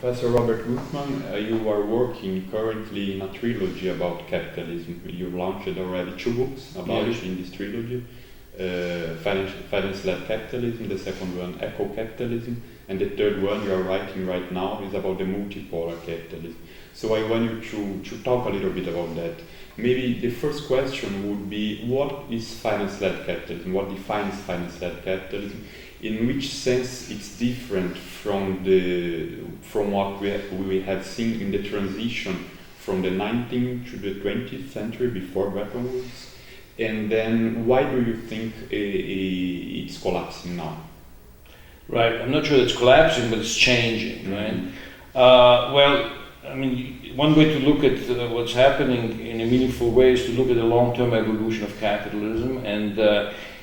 Professor Robert Guttmann, you are working currently in a trilogy about capitalism. You launched already 2 books about it in this trilogy. Finance-led capitalism, the second one Eco-Capitalism, and the third one you are writing right now is about the multipolar capitalism. So I want you to talk a little bit about that. Maybe the first question would be, what is finance-led capitalism? What defines finance-led capitalism? In which sense it's different from what we have seen in the transition from the 19th to the 20th century before Bretton Woods? And then why do you think it's collapsing now? Right, I'm not sure it's collapsing, but it's changing, right? Well, I mean, one way to look at what's happening in a meaningful way is to look at the long-term evolution of capitalism, and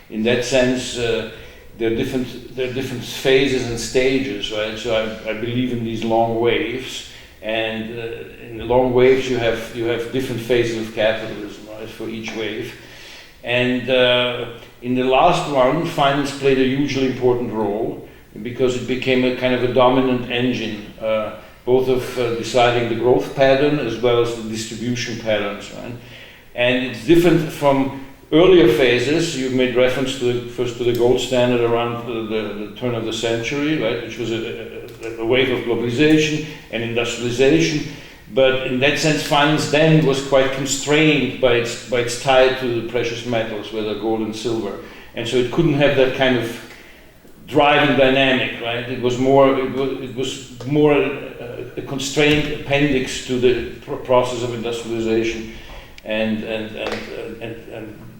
in that sense, there are different phases and stages, right? So I believe in these long waves, and in the long waves you have different phases of capitalism, right, for each wave. And in the last one, finance played a hugely important role because it became a kind of a dominant engine, both of deciding the growth pattern as well as the distribution patterns, right? And it's different from earlier phases. You made reference to first to the gold standard around the turn of the century, right, which was a wave of globalization and industrialization. But in that sense, finance then was quite constrained by its tie to the precious metals, whether gold and silver, and so it couldn't have that kind of driving dynamic, right? It was more a constrained appendix to the process of industrialization and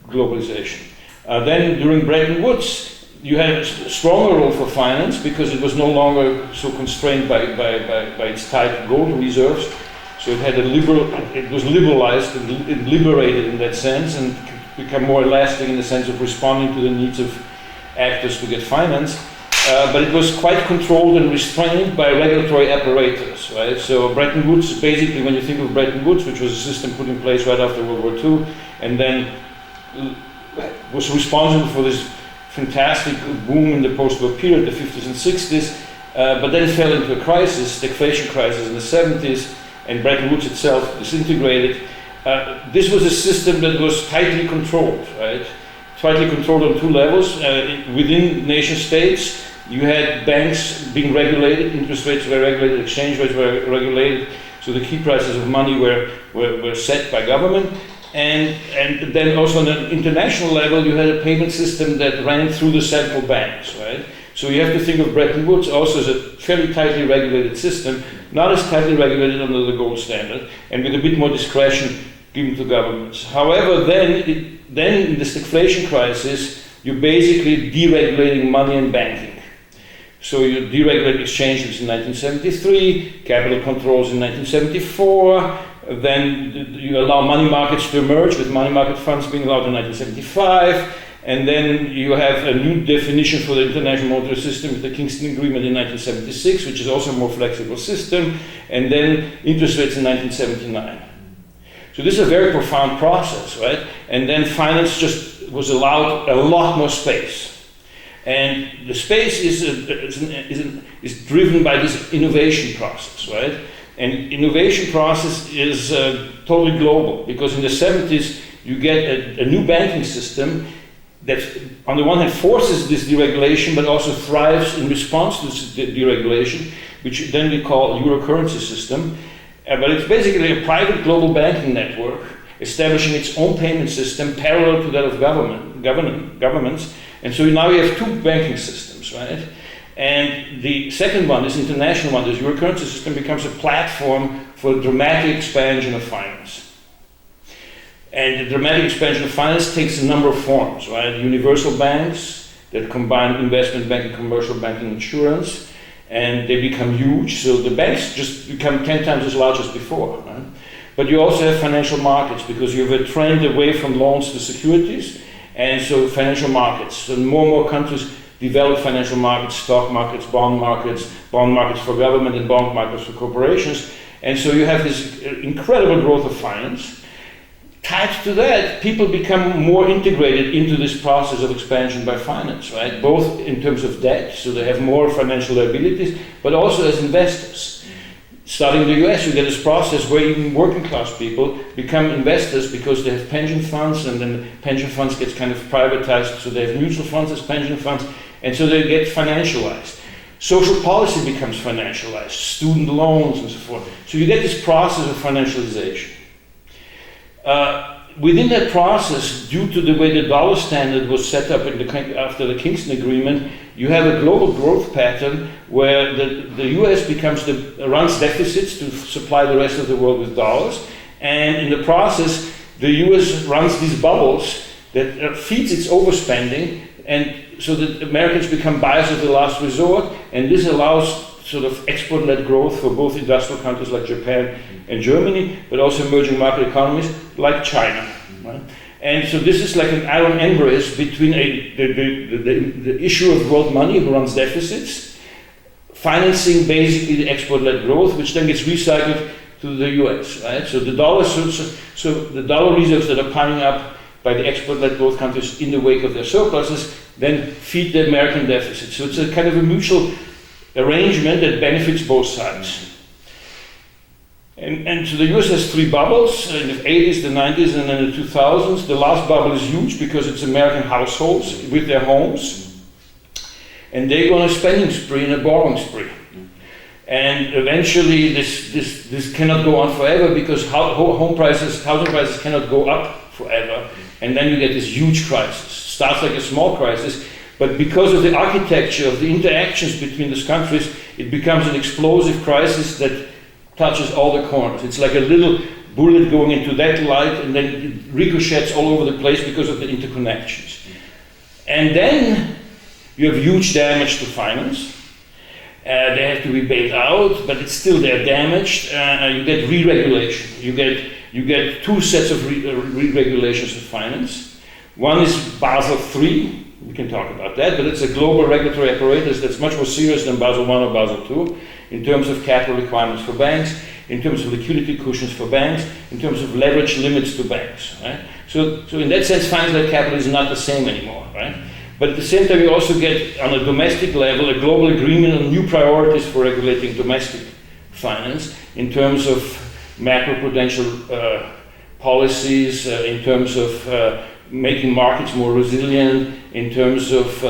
globalization. Then during Bretton Woods, you had a stronger role for finance because it was no longer so constrained by its tie to gold reserves. So it had it was liberalized and liberated in that sense, and become more elastic in the sense of responding to the needs of actors to get finance. But it was quite controlled and restrained by regulatory apparatus, right? So Bretton Woods, basically, when you think of Bretton Woods, which was a system put in place right after World War II, and then was responsible for this fantastic boom in the post-war period, the 50s and 60s, but then fell into a crisis, stagflation crisis in the 70s, and Bretton Woods itself disintegrated. This was a system that was tightly controlled, right? Tightly controlled on 2 levels. Within nation states, you had banks being regulated, interest rates were regulated, exchange rates were regulated, so the key prices of money were set by government. And then also on an international level, you had a payment system that ran through the central banks, right? So you have to think of Bretton Woods also as a fairly tightly regulated system, not as tightly regulated under the gold standard, and with a bit more discretion given to governments. However, then in the stagflation crisis, you're basically deregulating money and banking. So you deregulate exchanges in 1973, capital controls in 1974, then you allow money markets to emerge, with money market funds being allowed in 1975, and then you have a new definition for the international monetary system with the Kingston Agreement in 1976, which is also a more flexible system, and then interest rates in 1979. So this is a very profound process, right? And then finance just was allowed a lot more space. And the space is driven by this innovation process, right? And innovation process is totally global, because in the 70s you get a new banking system that on the one hand forces this deregulation, but also thrives in response to this deregulation, which then we call Euro currency system. But it's basically a private global banking network establishing its own payment system parallel to that of governments. And so now you have 2 banking systems, right? And the second one, this international one, this Euro currency system, becomes a platform for dramatic expansion of finance. And the dramatic expansion of finance takes a number of forms, right? Universal banks that combine investment banking, commercial banking, insurance, and they become huge. So the banks just become 10 times as large as before, right? But you also have financial markets, because you have a trend away from loans to securities, and so financial markets. So more and more countries develop financial markets, stock markets for government, and bond markets for corporations. And so you have this incredible growth of finance. Tied to that, people become more integrated into this process of expansion by finance, right? Both in terms of debt, so they have more financial liabilities, but also as investors. Starting in the US, you get this process where even working class people become investors because they have pension funds, and then pension funds get kind of privatized, so they have mutual funds as pension funds, and so they get financialized. Social policy becomes financialized, student loans and so forth. So you get this process of financialization. Within that process, due to the way the dollar standard was set up after the Kingston Agreement, you have a global growth pattern where the US runs deficits to supply the rest of the world with dollars, and in the process, the US runs these bubbles that feeds its overspending, and so that Americans become buyers of the last resort, and this allows sort of export-led growth for both industrial countries like Japan and Germany, but also emerging market economies like China. Right? And so this is like an iron embrace between the issue of world money, who runs deficits, financing basically the export-led growth, which then gets recycled to the US. Right? So the dollar reserves that are piling up by the export-led growth countries in the wake of their surpluses then feed the American deficit. So it's a kind of a mutual arrangement that benefits both sides. And so the US has three bubbles, in the 80s, the 90s, and then the 2000s. The last bubble is huge because it's American households with their homes. And they go on a spending spree and a borrowing spree. And eventually this cannot go on forever because housing prices cannot go up forever. And then you get this huge crisis. Starts like a small crisis, but because of the architecture of the interactions between these countries, it becomes an explosive crisis that touches all the corners. It's like a little bullet going into that light, and then it ricochets all over the place because of the interconnections. And then you have huge damage to finance. They have to be bailed out, but it's still they're damaged. You get re-regulation. You get two sets of re-regulations of finance. One is Basel III. We can talk about that, but it's a global regulatory apparatus that's much more serious than Basel I or Basel II in terms of capital requirements for banks, in terms of liquidity cushions for banks, in terms of leverage limits to banks. Right? So in that sense, finance-led capital is not the same anymore. Right? But at the same time, you also get, on a domestic level, a global agreement on new priorities for regulating domestic finance in terms of macroprudential policies, in terms of making markets more resilient, in terms of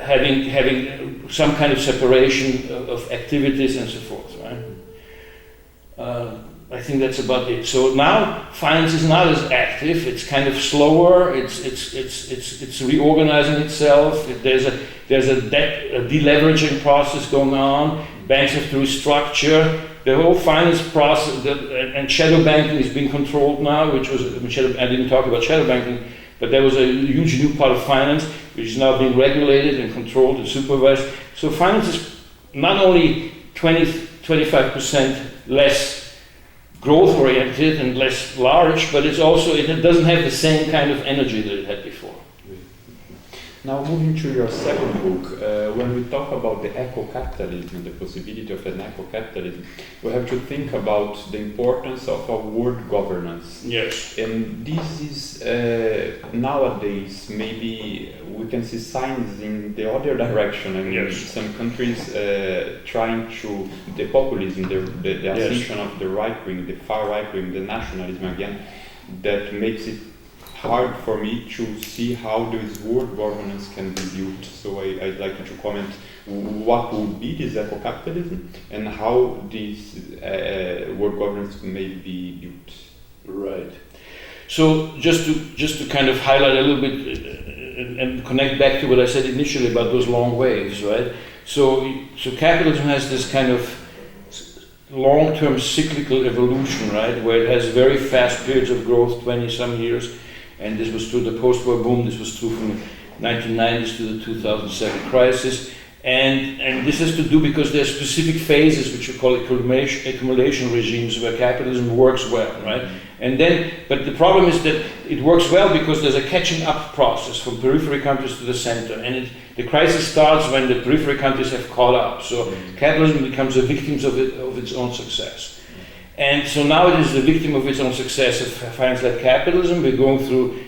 having some kind of separation of activities and so forth. Right? I think that's about it. So now finance is not as active. It's kind of slower. It's reorganizing itself. There's a deleveraging process going on. Banks have to restructure. The whole finance process and shadow banking is being controlled now, I didn't talk about shadow banking, but there was a huge new part of finance which is now being regulated and controlled and supervised. So finance is not only 20-25% less growth-oriented and less large, but it doesn't have the same kind of energy that it had before. Now, moving to your second book, when we talk about the eco-capitalism, the possibility of an eco-capitalism, we have to think about the importance of a world governance. Yes. And this is, nowadays, maybe we can see signs in the other direction. I mean, yes. Some countries trying to, the populism, the ascension of the right wing, the far right wing, the nationalism again, that makes it hard for me to see how this world governance can be built. So I'd like you to comment what would be this eco-capitalism and how this world governance may be built. Right. So just to kind of highlight a little bit and connect back to what I said initially about those long waves, right? So capitalism has this kind of long-term cyclical evolution, right, where it has very fast periods of growth, 20-some years. And this was through the post-war boom. This was true from the 1990s to the 2007 crisis. And this has to do because there are specific phases which we call accumulation regimes where capitalism works well, right? And then, but the problem is that it works well because there's a catching up process from periphery countries to the center. And the crisis starts when the periphery countries have caught up. So capitalism becomes a victim of its own success. And so now it is the victim of its own success of finance-led capitalism. We're going through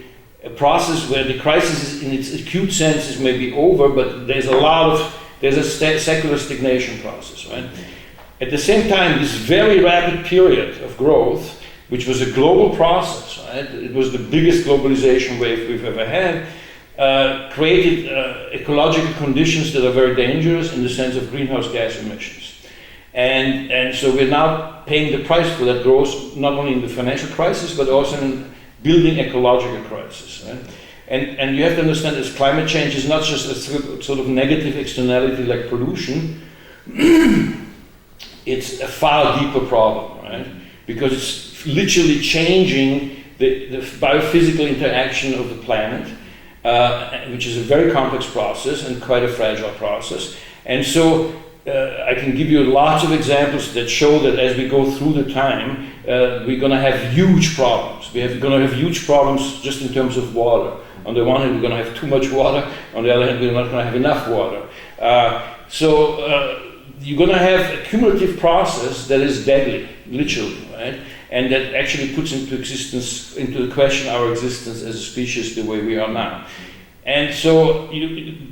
a process where the crisis in its acute sense is maybe over, but there's a lot of there's a secular stagnation process, right? At the same time, this very rapid period of growth, which was a global process, right? It was the biggest globalization wave we've ever had, created ecological conditions that are very dangerous in the sense of greenhouse gas emissions. And so we're now paying the price for that growth, not only in the financial crisis, but also in building ecological crisis. Right? And you have to understand that climate change is not just a sort of negative externality like pollution, it's a far deeper problem, right? Because it's literally changing the biophysical interaction of the planet, which is a very complex process and quite a fragile process. And so I can give you lots of examples that show that as we go through the time, we're going to have huge problems. We're going to have huge problems just in terms of water. On the one hand, we're going to have too much water. On the other hand, we're not going to have enough water. So you're going to have a cumulative process that is deadly, literally, right? And that actually puts into question our existence as a species the way we are now. And so,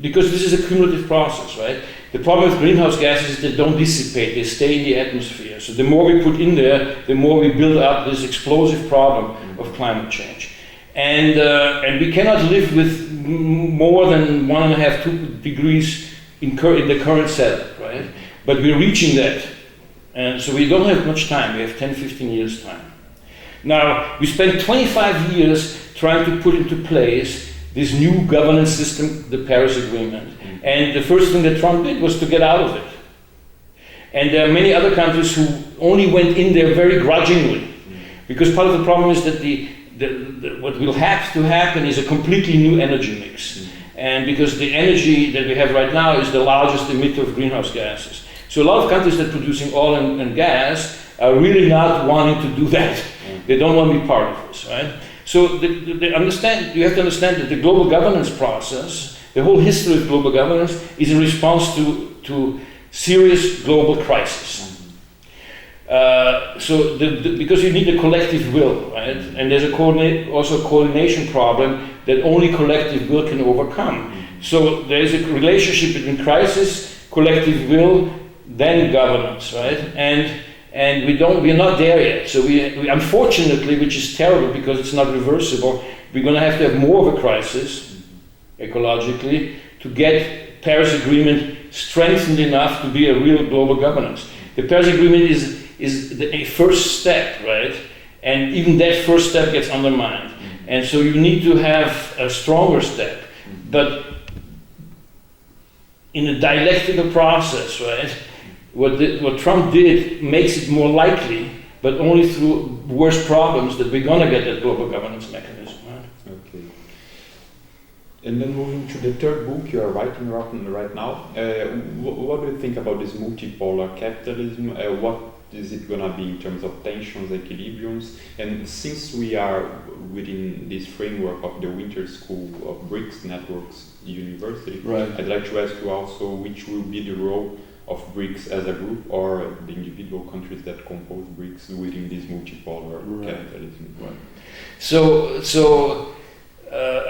because this is a cumulative process, right? The problem with greenhouse gases is they don't dissipate, they stay in the atmosphere. So the more we put in there, the more we build up this explosive problem of climate change. And we cannot live with more than 1.5, 2 degrees in the current setup, right? But we're reaching that. And so we don't have much time, we have 10, 15 years time. Now, we spent 25 years trying to put into place this new governance system, the Paris Agreement. And the first thing that Trump did was to get out of it. And there are many other countries who only went in there very grudgingly. Because part of the problem is that what will have to happen is a completely new energy mix. And because the energy that we have right now is the largest emitter of greenhouse gases. So a lot of countries that are producing oil and gas are really not wanting to do that. They don't want to be part of this, right? So you have to understand that the global governance process, the whole history of global governance, is in response to serious global crisis. Because you need a collective will, right? And there's also a coordination problem that only collective will can overcome. So there is a relationship between crisis, collective will, then governance, right? And we're not there yet. So we unfortunately, which is terrible because it's not reversible, we're going to have more of a crisis, ecologically, to get Paris Agreement strengthened enough to be a real global governance. The Paris Agreement is a first step, right? And even that first step gets undermined. And so you need to have a stronger step. But in a dialectical process, right? What Trump did makes it more likely, but only through worse problems, that we're going to get that global governance mechanism. Right? Okay. And then moving to the third book you are writing right now, what do you think about this multipolar capitalism? What is it going to be in terms of tensions, equilibriums? And since we are within this framework of the Winter School of BRICS Networks University, right. I'd like to ask you also which will be the role of BRICS as a group or the individual countries that compose BRICS within this multipolar capitalism. Right. So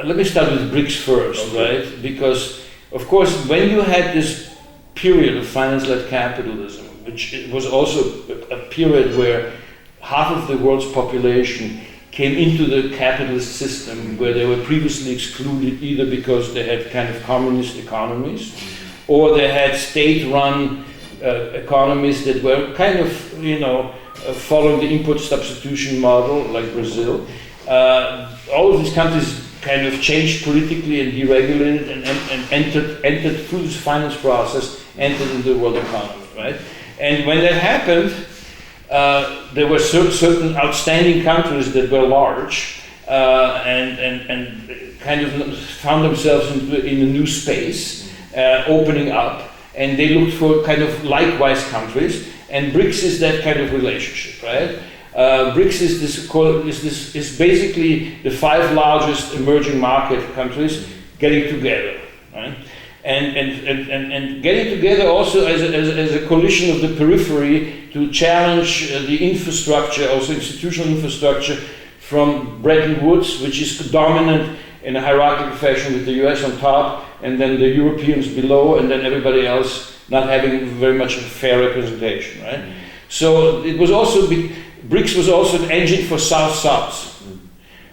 let me start with BRICS first, okay. Right? Because, of course, when you had this period of finance-led capitalism, which was also a period where half of the world's population came into the capitalist system where they were previously excluded either because they had kind of communist economies, or they had state-run economies that were kind of, following the import substitution model, like Brazil. All of these countries kind of changed politically and deregulated and entered through this finance process, entered into the world economy, right? And when that happened, there were certain outstanding countries that were large and kind of found themselves in a new space. Opening up, and they looked for kind of likewise countries, and BRICS is that kind of relationship, right? BRICS is basically the 5 largest emerging market countries getting together, right? And getting together also as a coalition of the periphery to challenge the infrastructure, also institutional infrastructure, from Bretton Woods, which is dominant in a hierarchical fashion with the US on top, and then the Europeans below, and then everybody else not having very much a fair representation, right? So it was also, BRICS was also an engine for South-South,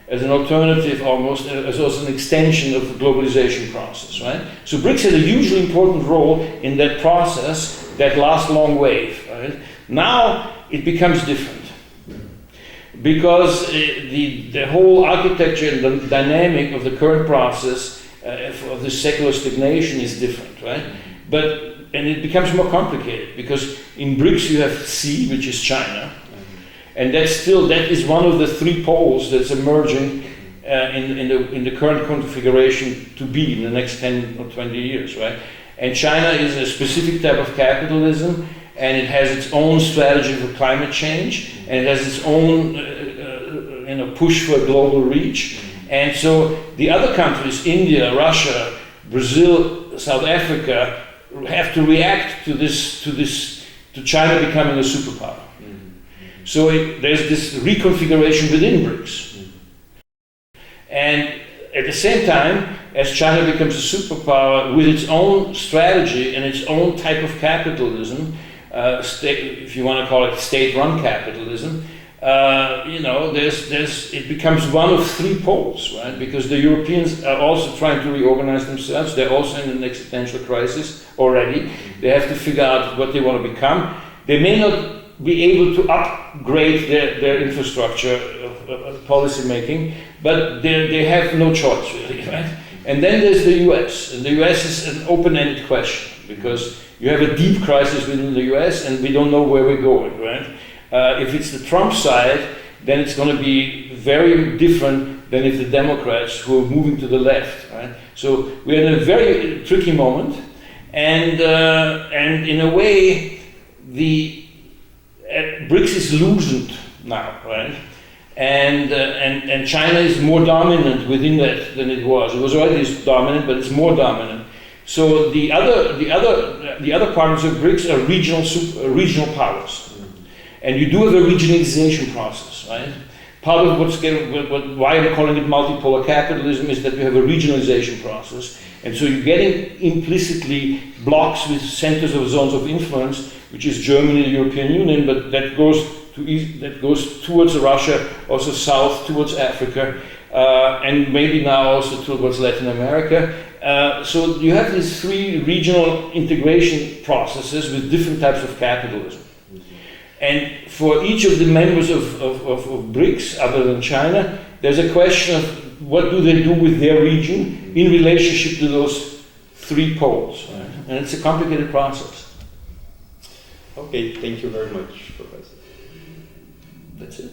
as an alternative almost, as also an extension of the globalization process, right? So BRICS had a hugely important role in that process, that last long wave, right? Now it becomes different, because the whole architecture and the dynamic of the current process of the secular stagnation is different, right? And it becomes more complicated, because in BRICS you have C, which is China, and that is one of the three poles that's emerging in the current configuration to be in the next 10 or 20 years, right? And China is a specific type of capitalism, and it has its own strategy for climate change, and it has its own push for global reach. And so the other countries, India, Russia, Brazil, South Africa, have to react to China becoming a superpower. So there's this reconfiguration within BRICS. And at the same time, as China becomes a superpower with its own strategy and its own type of capitalism, if you want to call it state-run capitalism, it becomes one of three poles, right? Because the Europeans are also trying to reorganize themselves. They're also in an existential crisis already. They have to figure out what they want to become. They may not be able to upgrade their infrastructure of policy making, but they have no choice, really, right? And then there's the US, and the US is an open-ended question, because you have a deep crisis within the US, and we don't know where we're going, right? If it's the Trump side, then it's going to be very different than if the Democrats who are moving to the left, right? So we're in a very tricky moment, and in a way, the BRICS is loosened now, right? And China is more dominant within that than it was. It was already dominant, but it's more dominant. So the other partners of BRICS are regional powers. And you do have a regionalization process, right? Part of why I'm calling it multipolar capitalism is that you have a regionalization process. And so you're getting implicitly blocks with centers of zones of influence, which is Germany, the European Union, but that goes towards Russia, also south towards Africa, and maybe now also towards Latin America. So you have these three regional integration processes with different types of capitalism. And for each of the members of BRICS, other than China, there's a question of what do they do with their region in relationship to those three poles. Right? And it's a complicated process. Okay, thank you very much, Professor. That's it.